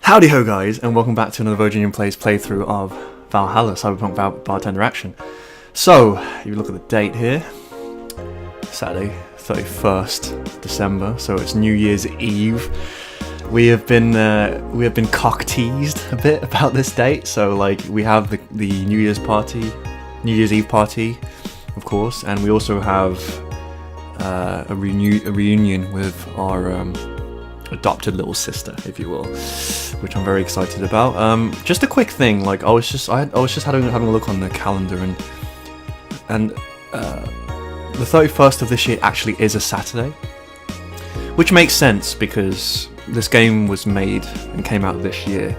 Howdy ho guys, and welcome back to another Bowjinjin Plays playthrough of Valhalla, Cyberpunk Bartender Action. So, you look at the date here, Saturday, 31st December, so it's New Year's Eve. We have been cock-teased a bit about this date, so like we have the New Year's Eve party, of course, and we also have a reunion with our adopted little sister, if you will, which I'm very excited about. Just a quick thing, like I was just having a look on the calendar, and the 31st of this year actually is a Saturday, which makes sense because this game was made and came out this year.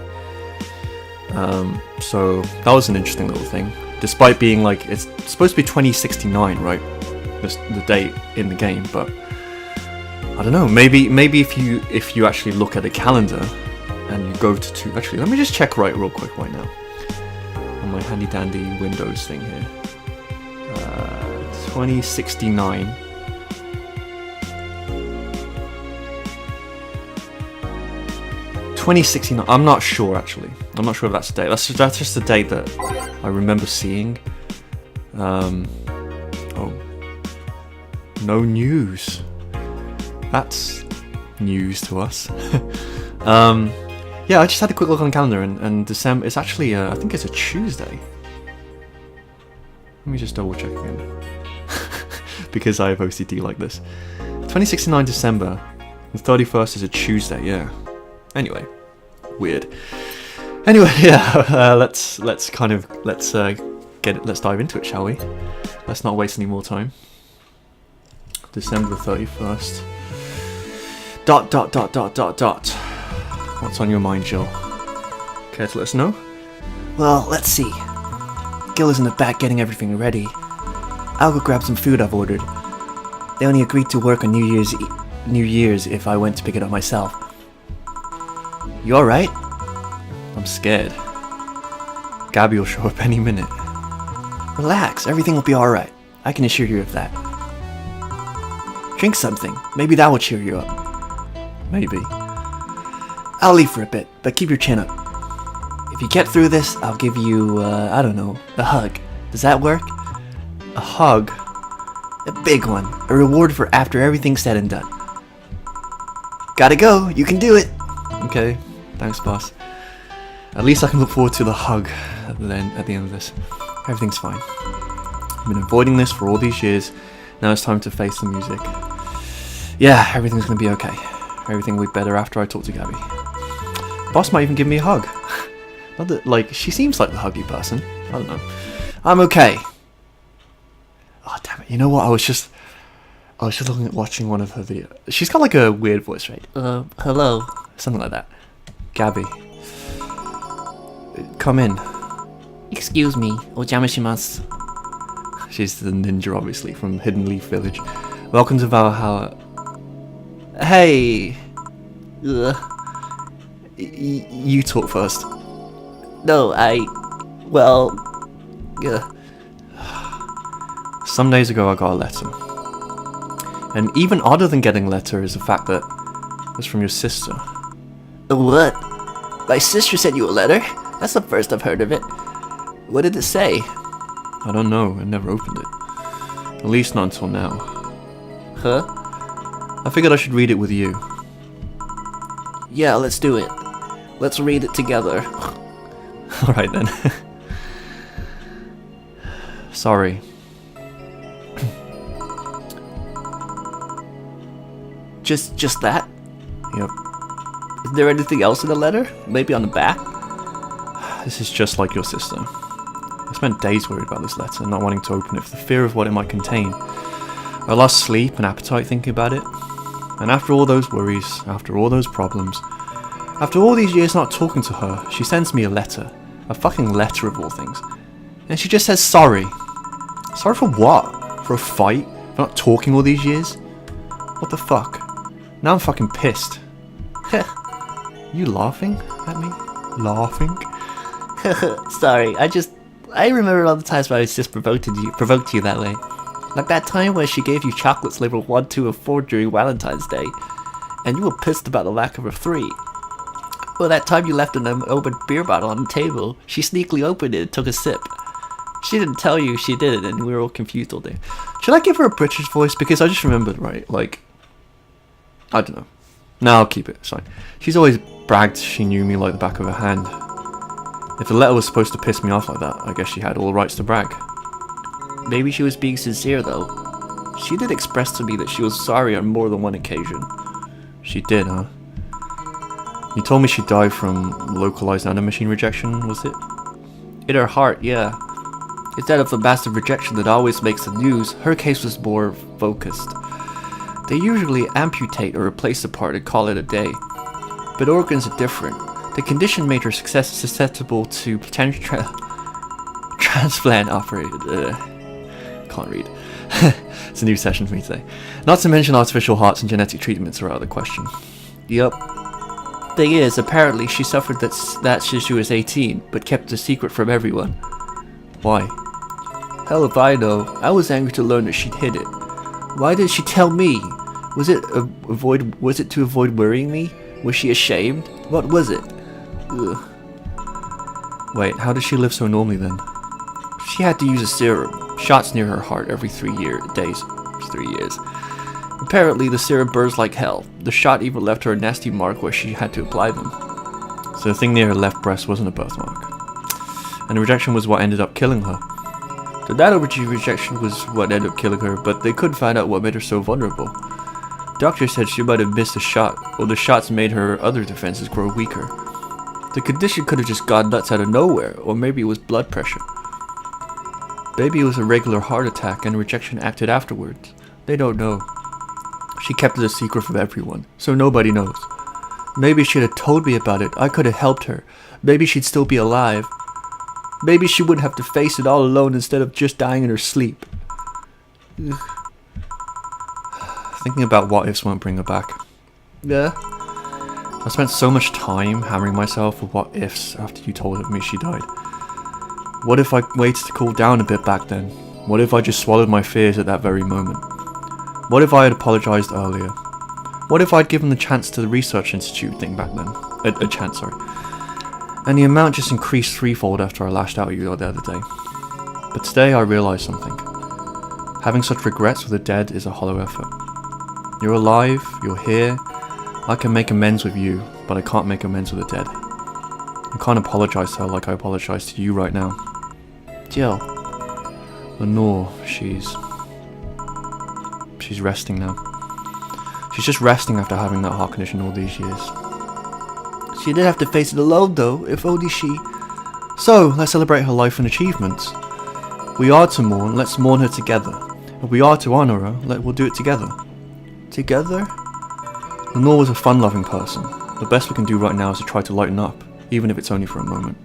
So that was an interesting little thing, despite being like it's supposed to be 2069, right? The date in the game, but I don't know. Maybe if you actually look at the calendar and you go to actually, let me just check real quick right now on my handy dandy Windows thing here. 2069. I'm not sure actually. I'm not sure if that's the date. That's just the date that I remember seeing. Oh, no news. That's news to us. Yeah, I just had a quick look on the calendar, and December. It's actually I think it's a Tuesday. Let me just double check again. Because I have OCD like this. 2069 December, the 31st is a Tuesday, yeah. Anyway, weird. Anyway, yeah, let's dive into it, shall we? Let's not waste any more time. December the 31st. ... What's on your mind, Jill? Care to let us know? Well, let's see. Gil is in the back getting everything ready. I'll go grab some food I've ordered. They only agreed to work on New Year's if I went to pick it up myself. You alright? I'm scared. Gabby will show up any minute. Relax, everything will be alright. I can assure you of that. Drink something. Maybe that will cheer you up. Maybe. I'll leave for a bit, but keep your chin up. If you get through this, I'll give you, I don't know, a hug. Does that work? A hug? A big one. A reward for after everything's said and done. Gotta go. You can do it. Okay. Thanks, boss. At least I can look forward to the hug at the end of this. Everything's fine. I've been avoiding this for all these years. Now it's time to face the music. Yeah, everything's gonna be okay. Everything will be better after I talk to Gabby. Boss might even give me a hug. Not that, like, she seems like the huggy person. I don't know. I'm okay. Oh, damn it. You know what? I was just watching one of her videos. She's got like a weird voice, right? Hello. Something like that. Gabby. Come in. Excuse me. Ojameshimasu. She's the ninja, obviously, from Hidden Leaf Village. Welcome to Valhalla. Hey. You talk first. No, well... Some days ago I got a letter. And even odder than getting a letter is the fact that it's from your sister. What? My sister sent you a letter? That's the first I've heard of it. What did it say? I don't know, I never opened it. At least not until now. Huh? I figured I should read it with you. Yeah, let's do it. Let's read it together. Alright then. Sorry. Just that? Yep. Is there anything else in the letter? Maybe on the back? This is just like your sister. I spent days worried about this letter, not wanting to open it for the fear of what it might contain. I lost sleep and appetite thinking about it. And after all those worries, after all those problems, after all these years not talking to her, she sends me a letter. A fucking letter of all things. And she just says sorry. Sorry for what? For a fight? For not talking all these years? What the fuck? Now I'm fucking pissed. You laughing at me? Laughing? Sorry, I remember all the times when I was just provoked you that way. Like that time where she gave you chocolates labeled 1, 2, and 4 during Valentine's Day, and you were pissed about the lack of a 3. Well, that time you left an open beer bottle on the table, she sneakily opened it and took a sip. She didn't tell you she did it, and we were all confused all day. Should I give her a British voice? Because I just remembered, right? Like, I don't know. No, I'll keep it. It's fine. She's always bragged she knew me like the back of her hand. If the letter was supposed to piss me off like that, I guess she had all rights to brag. Maybe she was being sincere, though. She did express to me that she was sorry on more than one occasion. She did, huh? You told me she died from localized nanomachine rejection, was it? In her heart, yeah. Instead of the massive rejection that always makes the news, her case was more focused. They usually amputate or replace the part and call it a day. But organs are different. The condition made her susceptible to transplant operated. Can't read. It's a new session for me today. Not to mention artificial hearts and genetic treatments are out of the question. Yup. Thing is, apparently she suffered that since she was 18, but kept it a secret from everyone. Why? Hell if I know. I was angry to learn that she'd hid it. Why did she tell me? Was it to avoid worrying me? Was she ashamed? What was it? Ugh. Wait, how did she live so normally then? She had to use a serum. Shots near her heart every 3 days. 3 years. Apparently the serum burns like hell. The shot even left her a nasty mark where she had to apply them. So the thing near her left breast wasn't a birthmark. And the rejection was what ended up killing her. The nano rejection was what ended up killing her, but they couldn't find out what made her so vulnerable. Doctor said she might have missed a shot, or the shots made her other defenses grow weaker. The condition could have just gone nuts out of nowhere, or maybe it was blood pressure. Maybe it was a regular heart attack and rejection acted afterwards. They don't know. She kept it a secret from everyone, so nobody knows. Maybe she'd have told me about it, I could have helped her. Maybe she'd still be alive. Maybe she wouldn't have to face it all alone instead of just dying in her sleep. Ugh. Thinking about what ifs won't bring her back. Yeah? I spent so much time hammering myself with what ifs after you told me she died. What if I waited to cool down a bit back then? What if I just swallowed my fears at that very moment? What if I had apologized earlier? What if I'd given the chance to the research institute thing back then? A chance, sorry. And the amount just increased threefold after I lashed out at you the other day. But today I realized something. Having such regrets for the dead is a hollow effort. You're alive, you're here, I can make amends with you, but I can't make amends with the dead. I can't apologize to her like I apologize to you right now. Jill. Lenore, she's resting now. She's just resting after having that heart condition all these years. She didn't have to face it alone though, if only she... So, let's celebrate her life and achievements. We are to mourn, let's mourn her together. If we are to honour her, we'll do it together. Together? Lenore was a fun-loving person. The best we can do right now is to try to lighten up, even if it's only for a moment.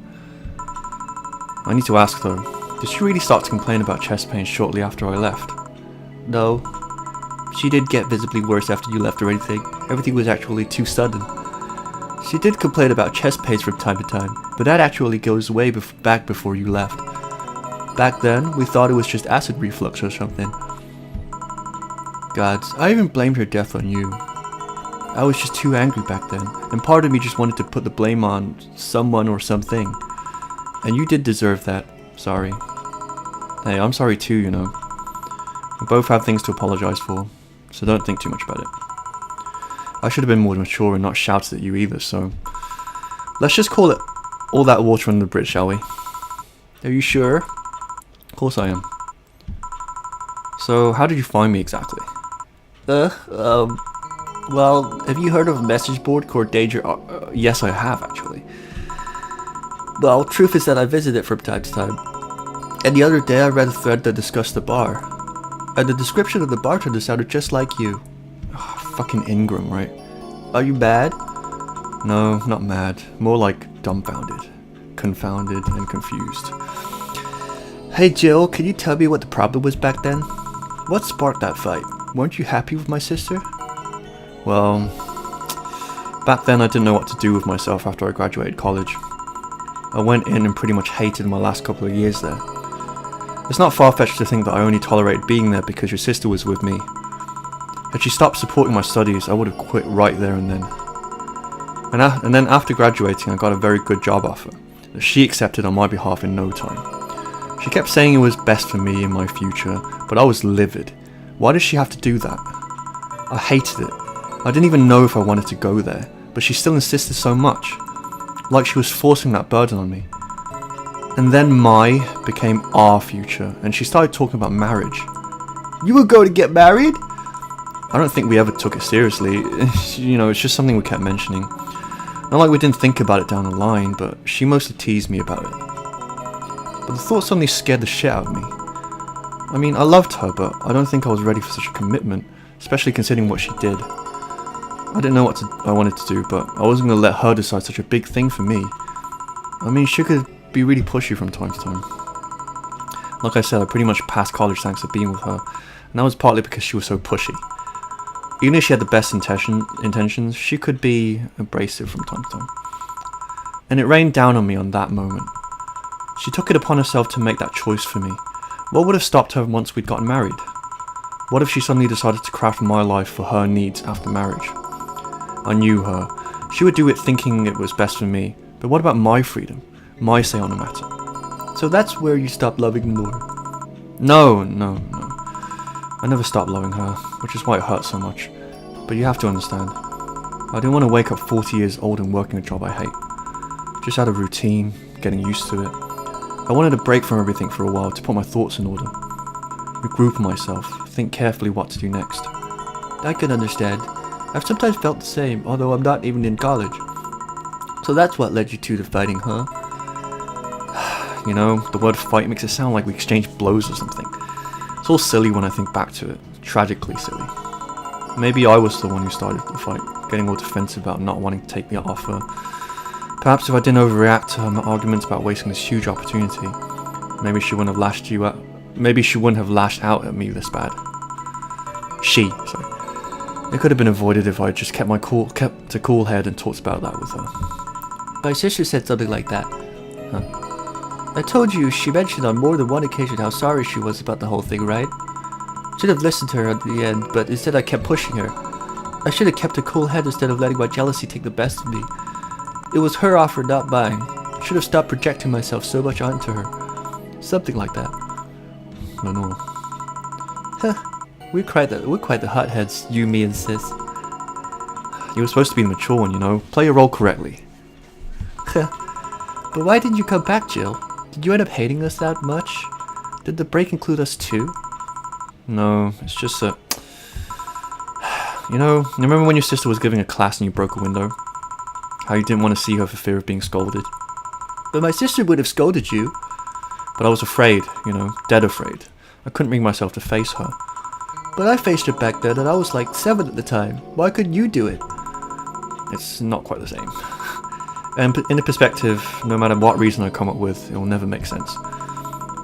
I need to ask though, did she really start to complain about chest pains shortly after I left? No. She didn't get visibly worse after you left or anything. Everything was actually too sudden. She did complain about chest pains from time to time, but that actually goes way back before you left. Back then, we thought it was just acid reflux or something. Gods, I even blamed her death on you. I was just too angry back then, and part of me just wanted to put the blame on someone or something. And you did deserve that. Sorry. Hey, I'm sorry too, you know. We both have things to apologize for, so don't think too much about it. I should have been more mature and not shouted at you either, so... Let's just call it all that water under the bridge, shall we? Are you sure? Of course I am. So, how did you find me exactly? Well, have you heard of a message board called Danger... Yes, I have, actually. Well, truth is that I visit it from time to time. And the other day I read a thread that discussed the bar. And the description of the bartender sounded just like you. Oh, fucking Ingram, right? Are you mad? No, not mad. More like dumbfounded, confounded, and confused. Hey Jill, can you tell me what the problem was back then? What sparked that fight? Weren't you happy with my sister? Well, back then I didn't know what to do with myself after I graduated college. I went in and pretty much hated my last couple of years there. It's not far-fetched to think that I only tolerated being there because your sister was with me. Had she stopped supporting my studies, I would have quit right there and then. And then after graduating, I got a very good job offer that she accepted on my behalf in no time. She kept saying it was best for me and my future, but I was livid. Why did she have to do that? I hated it. I didn't even know if I wanted to go there, but she still insisted so much. Like she was forcing that burden on me. And then my became our future, and she started talking about marriage. You were going to get married? I don't think we ever took it seriously. You know, it's just something we kept mentioning. Not like we didn't think about it down the line, but she mostly teased me about it. But the thought suddenly scared the shit out of me. I mean, I loved her, but I don't think I was ready for such a commitment, especially considering what she did. I didn't know what I wanted to do, but I wasn't going to let her decide such a big thing for me. I mean, she could be really pushy from time to time. Like I said, I pretty much passed college thanks to being with her, and that was partly because she was so pushy. Even if she had the best intentions, she could be abrasive from time to time. And it rained down on me on that moment. She took it upon herself to make that choice for me. What would have stopped her once we'd gotten married? What if she suddenly decided to craft my life for her needs after marriage? I knew her. She would do it thinking it was best for me. But what about my freedom? My say on the matter? So that's where you stopped loving more? No. I never stopped loving her, which is why it hurts so much. But you have to understand. I didn't want to wake up 40 years old and working a job I hate. Just out of routine, getting used to it. I wanted a break from everything for a while to put my thoughts in order. Regroup myself, think carefully what to do next. I can understand. I've sometimes felt the same, although I'm not even in college. So that's what led you to fighting, huh? You know, the word fight makes it sound like we exchanged blows or something. It's all silly when I think back to it. Tragically silly. Maybe I was the one who started the fight, getting all defensive about not wanting to take the offer. Perhaps if I didn't overreact to her arguments about wasting this huge opportunity, maybe she wouldn't have lashed out at me this bad. It could have been avoided if I just kept a cool head and talked about that with her. My sister said something like that. Huh? I told you she mentioned on more than one occasion how sorry she was about the whole thing, right? Should have listened to her at the end, but instead I kept pushing her. I should have kept a cool head instead of letting my jealousy take the best of me. It was her offer, not mine. Should have stopped projecting myself so much onto her. Something like that. No. Huh. We're quite the hotheads, you, me, and sis. You were supposed to be the mature one, you know. Play your role correctly. But why didn't you come back, Jill? Did you end up hating us that much? Did the break include us too? No, it's just that... You know, remember when your sister was giving a class and you broke a window? How you didn't want to see her for fear of being scolded? But my sister would have scolded you. But I was afraid, you know, dead afraid. I couldn't bring myself to face her. But I faced her back then and I was like 7 at the time. Why couldn't you do it? It's not quite the same. And in a perspective, no matter what reason I come up with, it will never make sense.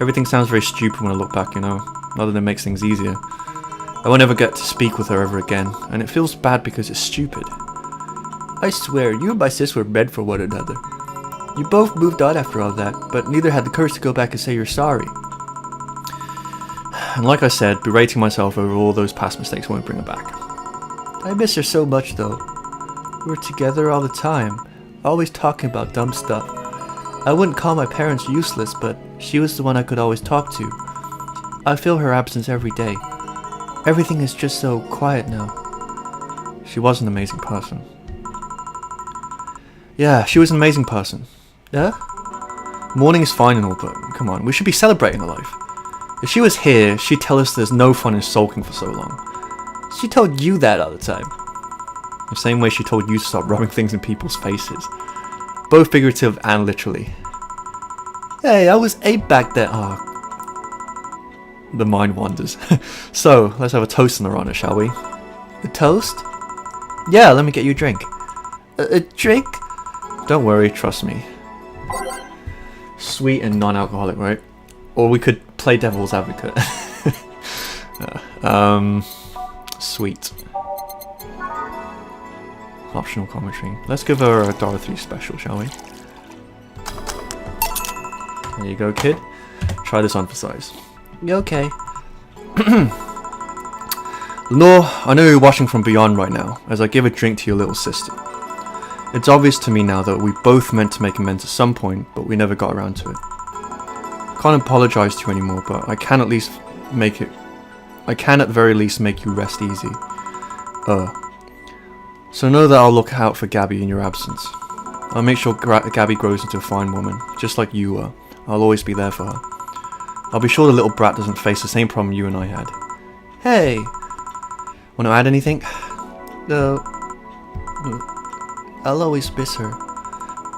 Everything sounds very stupid when I look back, you know, other than it makes things easier. I won't ever get to speak with her ever again, and it feels bad because it's stupid. I swear, you and my sis were meant for one another. You both moved on after all that, but neither had the courage to go back and say you're sorry. And like I said, berating myself over all those past mistakes won't bring her back. I miss her so much though. We were together all the time, always talking about dumb stuff. I wouldn't call my parents useless, but she was the one I could always talk to. I feel her absence every day. Everything is just so quiet now. She was an amazing person. Yeah, she was an amazing person. Yeah? Mourning is fine and all, but come on, we should be celebrating her life. If she was here, she'd tell us there's no fun in sulking for so long. She told you that all the time. The same way she told you to stop rubbing things in people's faces. Both figurative and literally. Hey, I was 8 back then. Oh. The mind wanders. So, let's have a toast in her honor, shall we? A toast? Yeah, let me get you a drink. A drink? Don't worry, trust me. Sweet and non-alcoholic, right? Or we could play devil's advocate. Sweet. Optional commentary. Let's give her a $3 special, shall we? There you go, kid. Try this on for size. Okay. Lenore, I know you're watching from beyond right now, as I give a drink to your little sister. It's obvious to me now that we both meant to make amends at some point, but we never got around to it. Can't apologize to you anymore, but I can at the very least make you rest easy. So know that I'll look out for Gabby in your absence. I'll make sure Gabby grows into a fine woman, just like you were. I'll always be there for her. I'll be sure the little brat doesn't face the same problem you and I had. Hey. Want to add anything? No. I'll always miss her.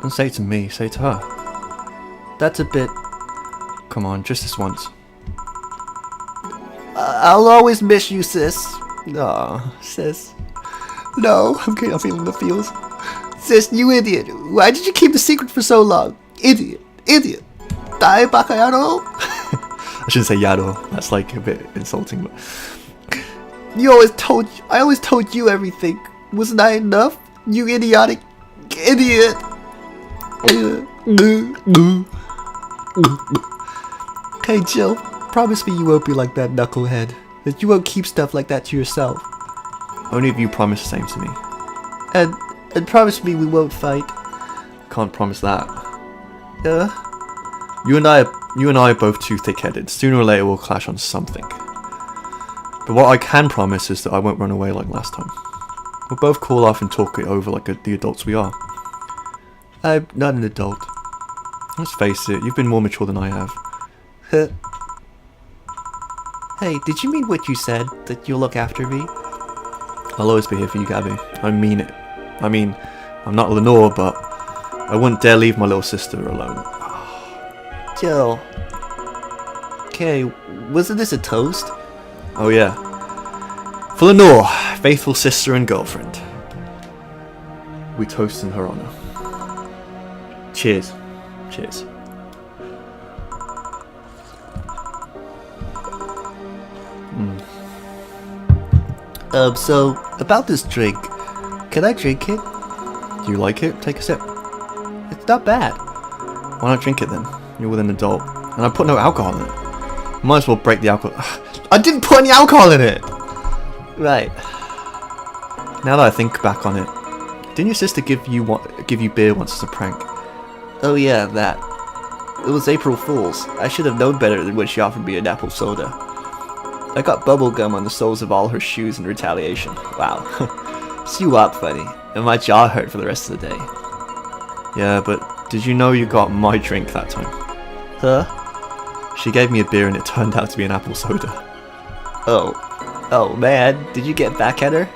Don't say it to me, say it to her. That's a bit... Come on, just this once. I'll always miss you, sis. Aw, sis. No, I'm feeling the feels. Sis, you idiot. Why did you keep the secret for so long? Idiot. Die bakayaro. I shouldn't say yado. That's like a bit insulting, but... I always told you everything. Wasn't I enough? You idiotic idiot. Hey Jill, promise me you won't be like that knucklehead. That you won't keep stuff like that to yourself. Only if you promise the same to me. And promise me we won't fight. Can't promise that. You and I are both too thick-headed. Sooner or later we'll clash on something. But what I can promise is that I won't run away like last time. We'll both call off and talk it over like the adults we are. I'm not an adult. Let's face it, you've been more mature than I have. Hey, did you mean what you said? That you'll look after me? I'll always be here for you, Gabby. I mean it. I mean, I'm not Lenore, but I wouldn't dare leave my little sister alone. Jill. Okay, wasn't this a toast? Oh yeah. For Lenore, faithful sister and girlfriend. We toast in her honor. Cheers. Cheers. So, about this drink. Can I drink it? Do you like it? Take a sip. It's not bad. Why not drink it then? You're with an adult. And I put no alcohol in it. Might as well break the alcohol. I didn't put any alcohol in it! Right. Now that I think back on it, didn't your sister give you beer once as a prank? Oh yeah, that. It was April Fool's. I should have known better than when she offered me an apple soda. I got bubble gum on the soles of all her shoes in retaliation. Wow. She walked funny, and my jaw hurt for the rest of the day. Yeah, but did you know you got my drink that time? Huh? She gave me a beer and it turned out to be an apple soda. Oh man, did you get back at her?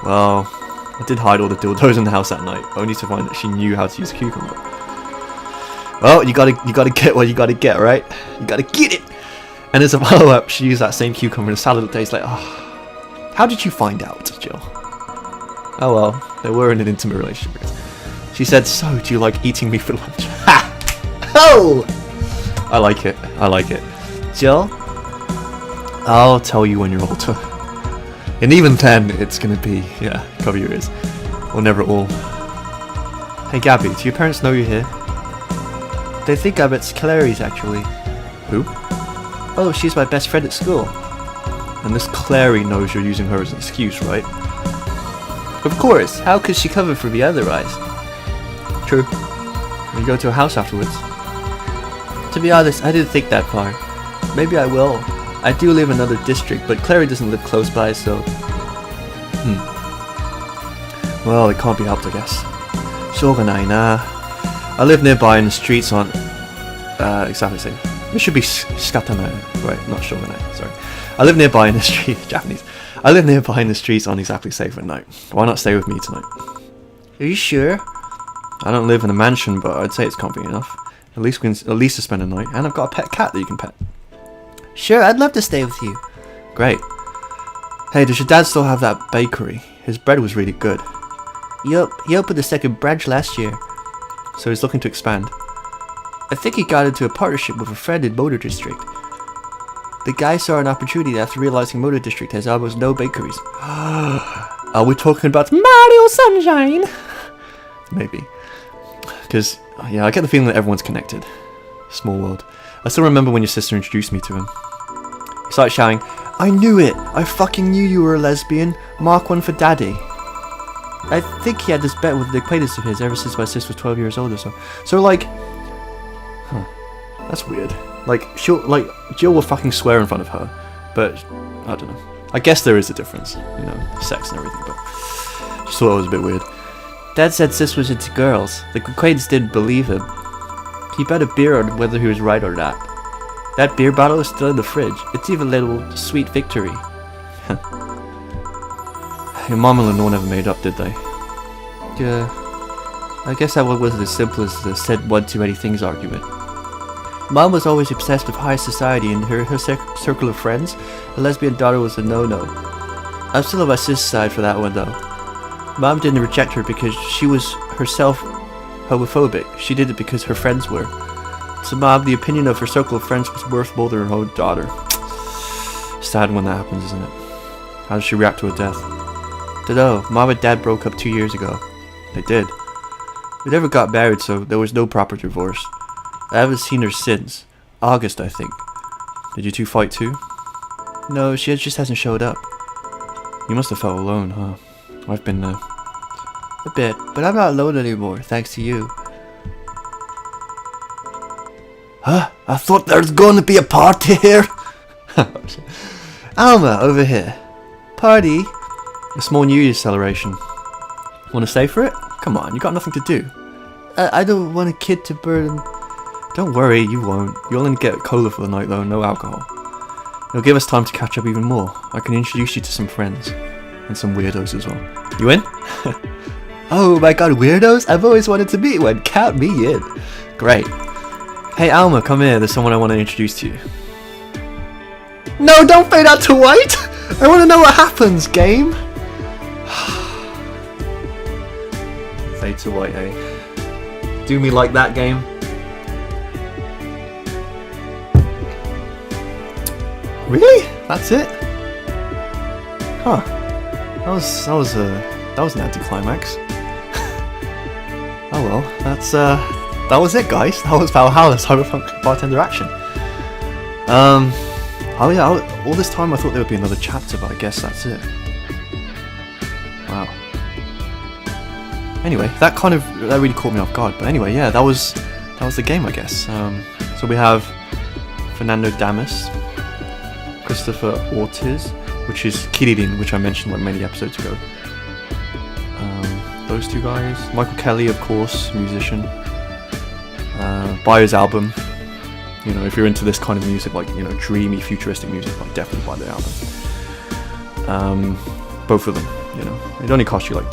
Well, I did hide all the dildos in the house that night, only to find that she knew how to use a cucumber. Well, you gotta get what you gotta get, right? You gotta get it! And as a follow-up, she used that same cucumber in a salad that tastes like, How did you find out, Jill? Oh well, they were in an intimate relationship. She said, so, do you like eating me for lunch? Ha! Oh! I like it. Jill? I'll tell you when you're older. And even then, it's gonna be, cover your ears. Or never at all. Hey Gabby, do your parents know you're here? They think I'm at Clary's, actually. Who? Oh, she's my best friend at school. And this Clary knows you're using her as an excuse, right? Of course, how could she cover for me otherwise? True. You go to her house afterwards. To be honest, I didn't think that far. Maybe I will. I do live in another district, but Clary doesn't live close by, so... Well, it can't be helped, I guess. Shogunai na. I live nearby in the streets on... exactly same. It should be Skatanai. Right, not Shogunai, sorry. I live nearby in the street... Japanese. I live nearby in the streets on Exactly Safe at night. Why not stay with me tonight? Are you sure? I don't live in a mansion, but I'd say it's comfy enough. At least we can spend a night, and I've got a pet cat that you can pet. Sure, I'd love to stay with you. Great. Hey, does your dad still have that bakery? His bread was really good. Yup, he opened a second branch last year. So he's looking to expand. I think he got into a partnership with a friend in Motor District. The guy saw an opportunity after realizing Motor District has almost no bakeries. Are we talking about Mario Sunshine? Maybe. Because, I get the feeling that everyone's connected. Small world. I still remember when your sister introduced me to him. He started shouting, I knew it! I fucking knew you were a lesbian! Mark one for daddy! I think he had this bet with the acquaintance of his ever since my sister was 12 years old or so. So like, that's weird. Like Jill will fucking swear in front of her, but I don't know. I guess there is a difference, you know, sex and everything, but just thought it was a bit weird. Dad said Sis was into girls. The acquaintance didn't believe him. He bet a beer on whether he was right or not. That beer bottle is still in the fridge. It's even a little sweet victory. Your mom and Lenore never made up, did they? Yeah. I guess that one wasn't as simple as the said one too many things argument. Mom was always obsessed with high society, and her circle of friends, a lesbian daughter was a no-no. I'm still on my sister's side for that one though. Mom didn't reject her because she was herself homophobic. She did it because her friends were. So Mom, the opinion of her circle of friends was worth more than her own daughter. Sad when that happens, isn't it? How does she react to her death? Dunno, Mom and Dad broke up 2 years ago. They did. We never got married, so there was no proper divorce. I haven't seen her since. August, I think. Did you two fight too? No, she just hasn't showed up. You must have felt alone, huh? I've been there. A bit, but I'm not alone anymore, thanks to you. Huh? I thought there's gonna be a party here. Alma, over here. Party? A small New Year's celebration. Want to stay for it? Come on, you got nothing to do. I don't want a kid to burden. Don't worry, you won't. You'll only get cola for the night though, no alcohol. It'll give us time to catch up even more. I can introduce you to some friends. And some weirdos as well. You in? Oh my god, weirdos? I've always wanted to meet one. Count me in. Great. Hey Alma, come here. There's someone I want to introduce to you. No, don't fade out to white! I want to know what happens, game! Fade to white, eh? Do me like that, game. Really? That's it? Huh. That was an anticlimax. Oh well, that was it, guys. That was Valhalla Cyberpunk Bartender Action. Oh yeah, all this time I thought there would be another chapter, but I guess that's it. Wow. Anyway, that really caught me off guard. But anyway, yeah, that was the game, I guess. So we have Fernando Damas, Christopher Ortiz, which is Kirin, which I mentioned like many episodes ago. Those two guys. Michael Kelly, of course, musician. Buy his album. You know, if you're into this kind of music, like, you know, dreamy, futuristic music, like, definitely buy the album. Both of them, you know. It only costs you like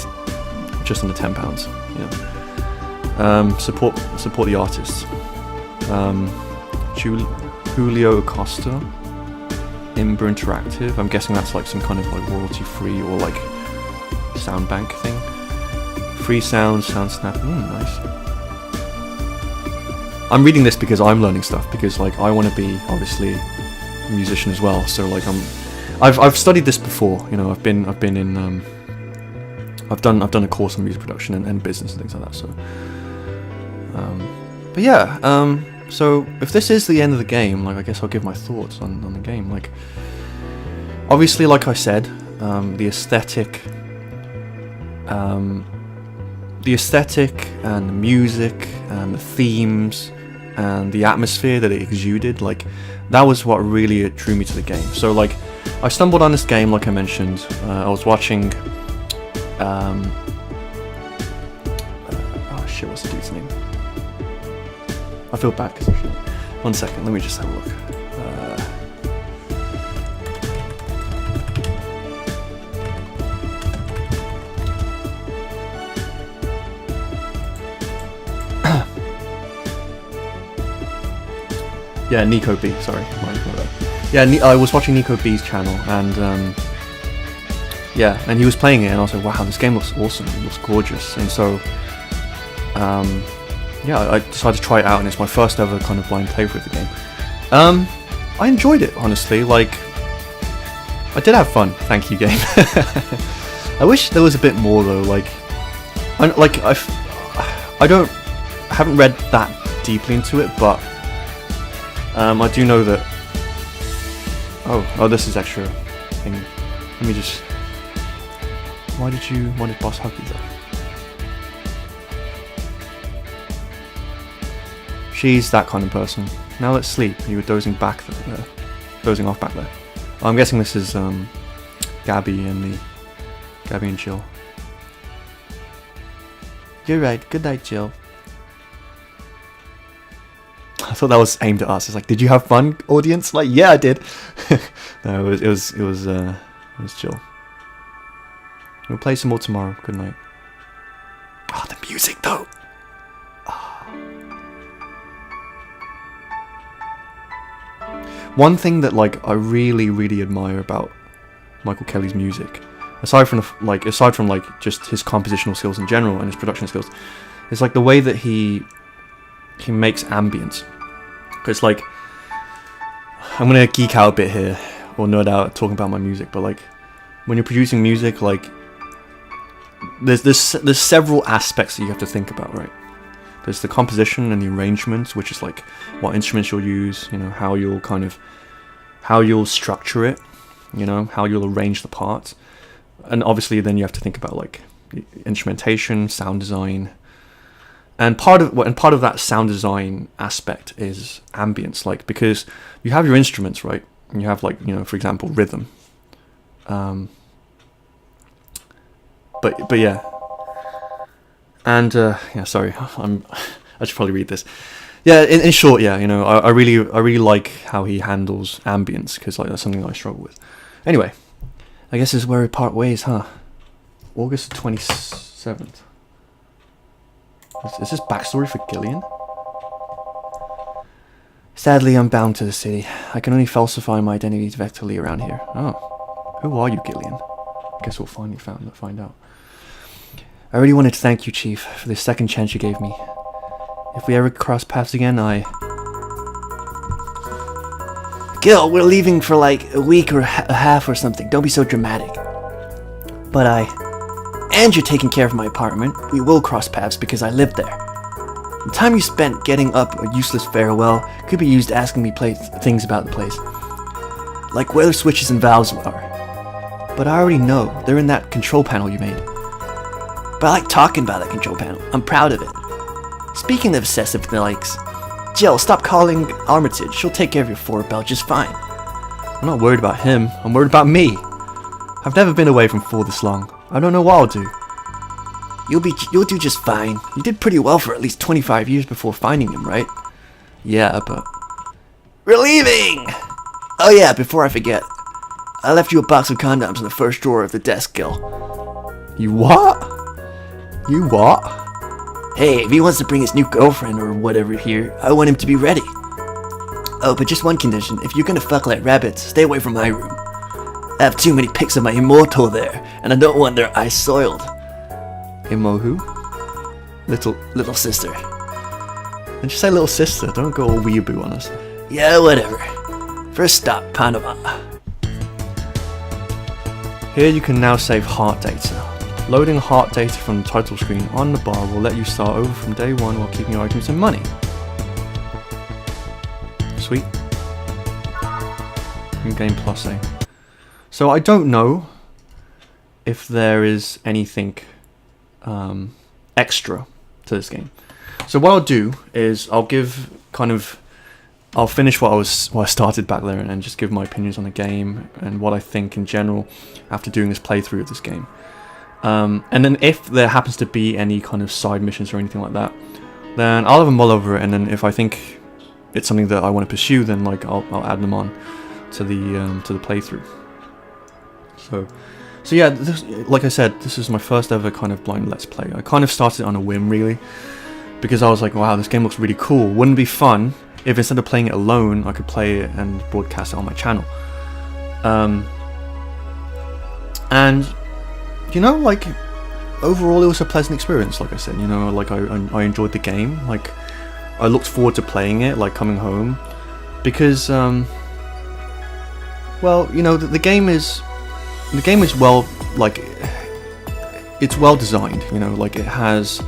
just under £10, you know. Support the artists. Julio Acosta, Imber Interactive. I'm guessing that's like some kind of like royalty-free or like sound bank thing. Free Sound Snap. Nice. I'm reading this because I'm learning stuff, because like I want to be obviously a musician as well. So like I've studied this before. You know, I've been in I've done a course on music production and business and things like that. So, but yeah. So if this is the end of the game, like I guess I'll give my thoughts on the game. Like obviously, like I said, the aesthetic and the music and the themes and the atmosphere that it exuded, like that was what really drew me to the game. So like I stumbled on this game, like I mentioned. I was watching oh shit, what's the dude's name? I feel bad because I should. One second, let me just have a look. Yeah, Nico B. Sorry, my bad. Yeah, I was watching Nico B's channel, and yeah, and he was playing it, and I was like, wow, this game looks awesome. It looks gorgeous, and so yeah, I decided to try it out, and it's my first ever kind of blind playthrough of the game. I enjoyed it, honestly. Like, I did have fun. Thank you, game. I wish there was a bit more though. Like, I haven't read that deeply into it, but I do know that. Oh, this is extra thing. Let me just. Why did Boss hug you though? She's that kind of person. Now let's sleep. You were dozing off back there. Oh, I'm guessing this is Gabby and Jill. You're right. Good night, Jill. I thought that was aimed at us. It's like, did you have fun, audience? Like, yeah, I did. No, it was Jill. We'll play some more tomorrow. Good night. Oh, the music though. One thing that like I really, really admire about Michael Kelly's music, aside from just his compositional skills in general and his production skills, is like the way that he makes ambience. It's like, I'm gonna geek out a bit here, or nerd out talking about my music, but like when you're producing music, like there's several aspects that you have to think about, right? There's the composition and the arrangements, which is like what instruments you'll use, you know, how you'll structure it, you know, how you'll arrange the parts. And obviously then you have to think about like instrumentation, sound design. And part of that sound design aspect is ambience, like, because you have your instruments, right? And you have like, you know, for example, rhythm. But yeah. And yeah, sorry, I should probably read this. Yeah, in short, yeah, you know, I really like how he handles ambience, because like that's something I struggle with. Anyway, I guess this is where we part ways, huh? August 27th. Is this backstory for Gillian? Sadly, I'm bound to the city. I can only falsify my identity vectorly around here. Oh, who are you, Gillian? Guess we'll finally find out. I really wanted to thank you, Chief, for the second chance you gave me. If we ever cross paths again, Gil, we're leaving for like a week or a half or something. Don't be so dramatic. But and you're taking care of my apartment. We will cross paths because I live there. The time you spent getting up a useless farewell could be used asking me things about the place. Like where the switches and valves are. But I already know. They're in that control panel you made. But I like talking about that control panel. I'm proud of it. Speaking of obsessive likes, Jill, stop calling Armitage. She'll take care of your forward belt just fine. I'm not worried about him. I'm worried about me. I've never been away from 4 this long. I don't know what I'll do. You'll do just fine. You did pretty well for at least 25 years before finding him, right? Yeah, but... We're leaving! Oh yeah, before I forget. I left you a box of condoms in the first drawer of the desk, Gil. You what? You what? Hey, if he wants to bring his new girlfriend or whatever here, I want him to be ready. Oh, but just one condition. If you're gonna fuck like rabbits, stay away from my room. I have too many pics of my immortal there, and I don't want their eyes soiled. Imo who? Little sister. And just say little sister, don't go all weeaboo on us. Yeah, whatever. First stop, Panama. Here you can now save heart data. Loading heart data from the title screen on the bar will let you start over from day 1 while keeping your items and money. Sweet. In-game plus A. So I don't know if there is anything extra to this game. So what I'll do is I'll finish what I started back there and just give my opinions on the game and what I think in general after doing this playthrough of this game. And then if there happens to be any kind of side missions or anything like that, then I'll have a mull over it, and then if I think it's something that I want to pursue, then like I'll add them on to the playthrough. So yeah, like I said, this is my first ever kind of blind let's play. I kind of started on a whim really, because I was like, wow, this game looks really cool. Wouldn't it be fun if instead of playing it alone, I could play it and broadcast it on my channel? And you know, like overall it was a pleasant experience. Like I said, you know, like I enjoyed the game. Like I looked forward to playing it, like coming home, because well, you know, the game is well, like it's well designed. You know, like it has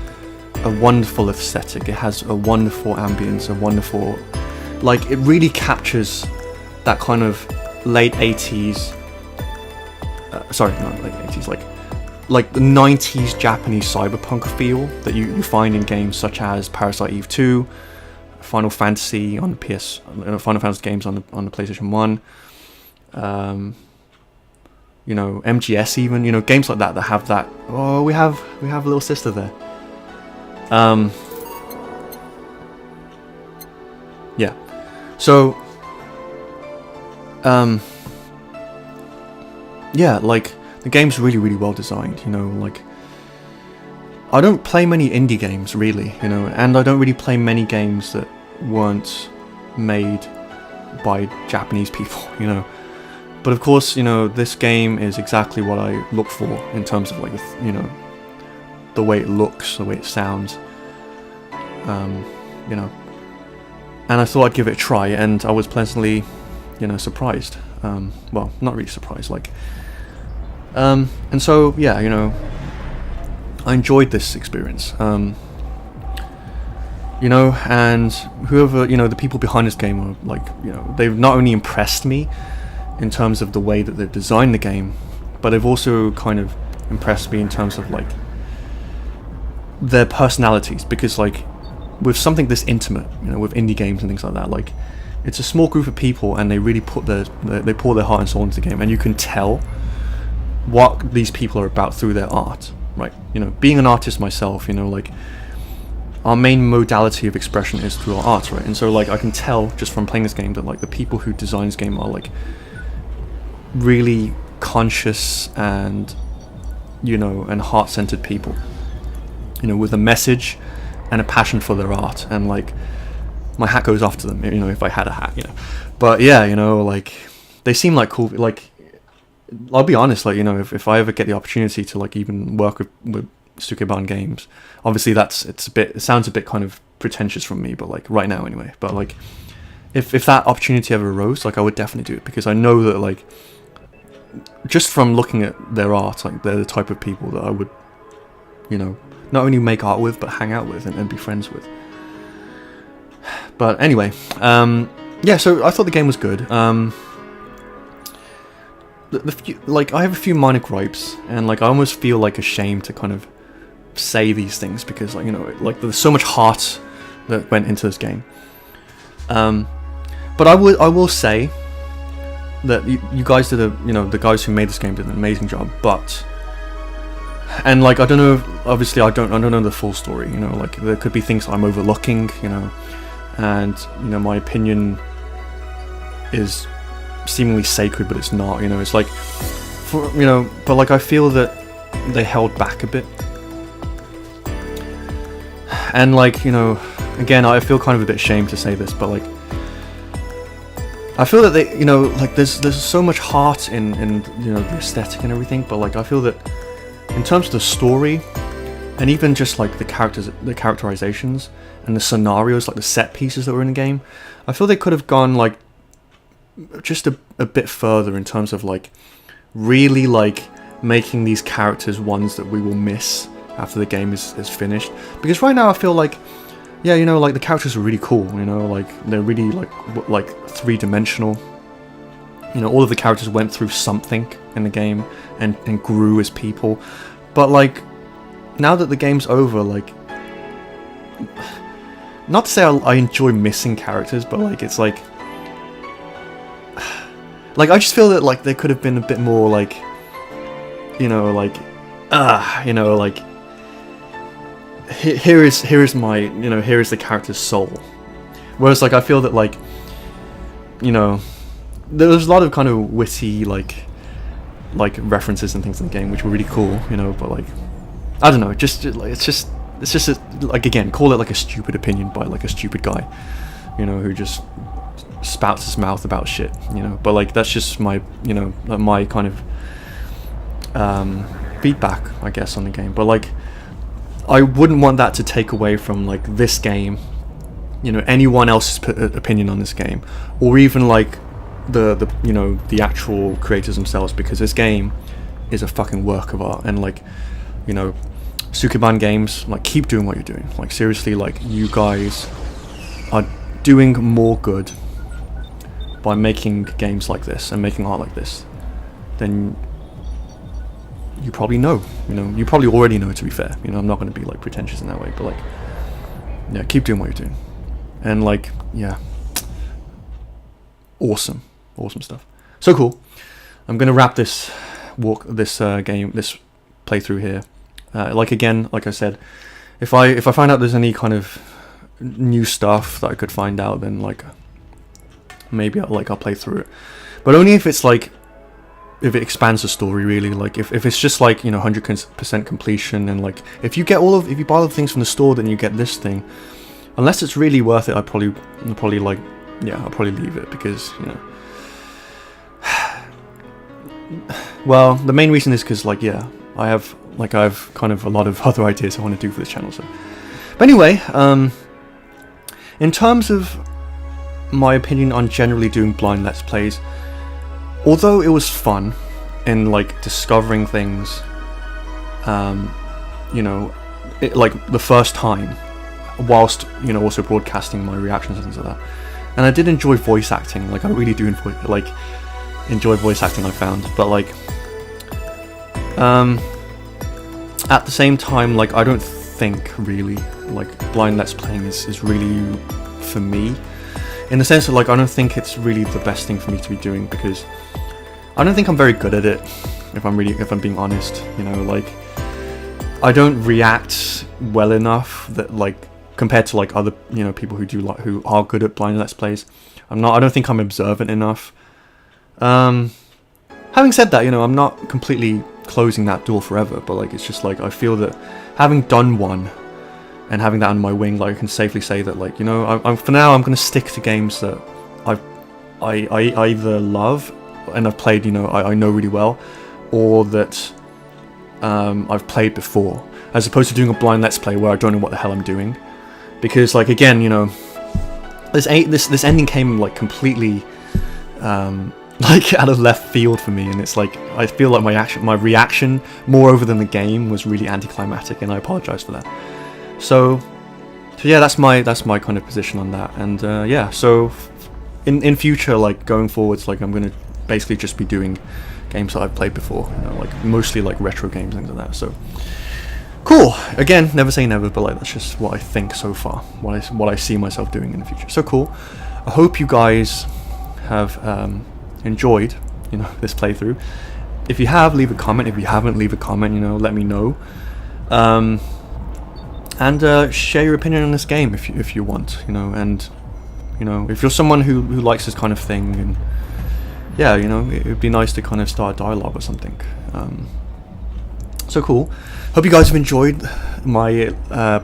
a wonderful aesthetic. It has a wonderful ambience. A wonderful, like it really captures that kind of late 80s. Sorry, not late 80s, like like the 90s Japanese cyberpunk feel that you find in games such as Parasite Eve 2, Final Fantasy on the Final Fantasy games on the PlayStation 1, you know, MGS even, you know, games like that have that. Oh, we have a little sister there. Yeah. So yeah, like the game's really, really well designed, you know, like I don't play many indie games really, you know, and I don't really play many games that weren't made by Japanese people, you know. But of course, you know, this game is exactly what I look for in terms of like, you know, the way it looks, the way it sounds, you know. And I thought I'd give it a try, and I was pleasantly, you know, surprised. Well, not really surprised, like. And so, yeah, you know, I enjoyed this experience. You know, and whoever, you know, the people behind this game are like, you know, they've not only impressed me in terms of the way that they've designed the game, but they've also kind of impressed me in terms of like their personalities, because like with something this intimate, you know, with indie games and things like that, like it's a small group of people and they really put they pour their heart and soul into the game, and you can tell what these people are about through their art, right? You know, being an artist myself, you know, like our main modality of expression is through our art, right? And so like I can tell just from playing this game that like the people who design this game are like really conscious and, you know, and heart-centered people, you know, with a message and a passion for their art. And like my hat goes off to them, you know, if I had a hat, you know. But yeah, you know, like they seem like cool. Like I'll be honest, like, you know, if I ever get the opportunity to like even work with Sukeban Games, obviously it sounds a bit kind of pretentious from me, but like right now anyway, but like if that opportunity ever arose, like I would definitely do it, because I know that like just from looking at their art, like they're the type of people that I would, you know, not only make art with but hang out with and be friends with. But anyway, yeah, so I thought the game was good. Like I have a few minor gripes, and like I almost feel like ashamed to kind of say these things, because like, you know, like there's so much heart that went into this game. But I will say that you guys did you know, the guys who made this game did an amazing job. But, and like I don't know, obviously I don't know the full story, you know, like there could be things I'm overlooking, you know, and you know my opinion is seemingly sacred, but it's not, you know. It's like, for, you know, but like I feel that they held back a bit, and like, you know, again, I feel kind of a bit ashamed to say this, but like I feel that they, you know, like there's so much heart in you know, the aesthetic and everything, but like I feel that in terms of the story and even just like the characterizations and the scenarios, like the set pieces that were in the game, I feel they could have gone like just a bit further in terms of like really like making these characters ones that we will miss after the game is finished. Because right now I feel like, yeah, you know, like the characters are really cool, you know, like they're really like three-dimensional. You know, all of the characters went through something in the game and grew as people. But like now that the game's over, like, not to say I enjoy missing characters, but like it's like I just feel that like there could have been a bit more like, you know, like you know, like here is my, you know, here is the character's soul. Whereas like I feel that like, you know, there's a lot of kind of witty like references and things in the game which were really cool, you know, but like I don't know, just like it's just like, again, call it like a stupid opinion by like a stupid guy, you know, who just spouts his mouth about shit, you know. But like that's just my, you know, my kind of feedback, I guess, on the game. But like I wouldn't want that to take away from like this game, you know, anyone else's opinion on this game, or even like the you know, the actual creators themselves, because this game is a fucking work of art. And like, you know, Sukeban Games, like, keep doing what you're doing. Like seriously, like you guys are doing more good by making games like this and making art like this than you probably know. You know, you probably already know, to be fair. You know, I'm not going to be like pretentious in that way, but like, yeah, keep doing what you're doing. And like, yeah, awesome stuff. So cool. I'm going to wrap this this playthrough here. Like I said, if I find out there's any kind of new stuff that I could find out, then like maybe I'll play through it, but only if it's like, if it expands the story really. Like if it's just like, you know, 100% completion, and like if you buy all the things from the store, then you get this thing. Unless it's really worth it, I'll probably leave it, because, you know, well, the main reason is because, like, yeah, I've kind of a lot of other ideas I want to do for this channel. So, but anyway, in terms of my opinion on generally doing blind Let's Plays, although it was fun and like discovering things, you know, like the first time, whilst, you know, also broadcasting my reactions and things like that, and I did enjoy voice acting. Like I really do enjoy voice acting, I found, but like at the same time, like I don't think really like blind Let's Playing is really for me, in the sense that like I don't think it's really the best thing for me to be doing, because I don't think I'm very good at it, if I'm being honest. You know, like I don't react well enough, that like compared to like other, you know, people who are good at blind Let's Plays. I don't think I'm observant enough. Having said that, you know, I'm not completely closing that door forever, but like it's just like I feel that having done one and having that under my wing, like I can safely say that, like, you know, I'm for now I'm going to stick to games that I either love and I've played, you know, I know really well, or that I've played before, as opposed to doing a blind Let's Play where I don't know what the hell I'm doing. Because like, again, you know, this ending came like completely like out of left field for me, and it's like I feel like my reaction more over than the game was really anticlimactic, and I apologize for that. So yeah, that's my kind of position on that. And yeah, so in future, like going forwards, like I'm gonna basically just be doing games that I've played before, you know, like mostly like retro games, things like that. So cool. Again, never say never, but like that's just what I think so far, what I see myself doing in the future. So cool. I hope you guys have enjoyed, you know, this playthrough. If you have, leave a comment. If you haven't, leave a comment, you know, let me know. And share your opinion on this game if you want, you know. And you know, if you're someone who likes this kind of thing, and yeah, you know, it would be nice to kind of start a dialogue or something. So cool. Hope you guys have enjoyed my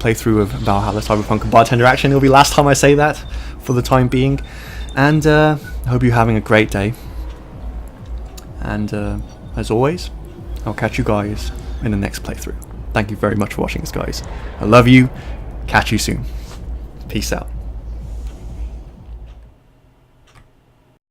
playthrough of Valhalla Cyberpunk Bartender Action. It'll be last time I say that for the time being. And I hope you're having a great day. And as always, I'll catch you guys in the next playthrough. Thank you very much for watching this, guys. I love you. Catch you soon. Peace out.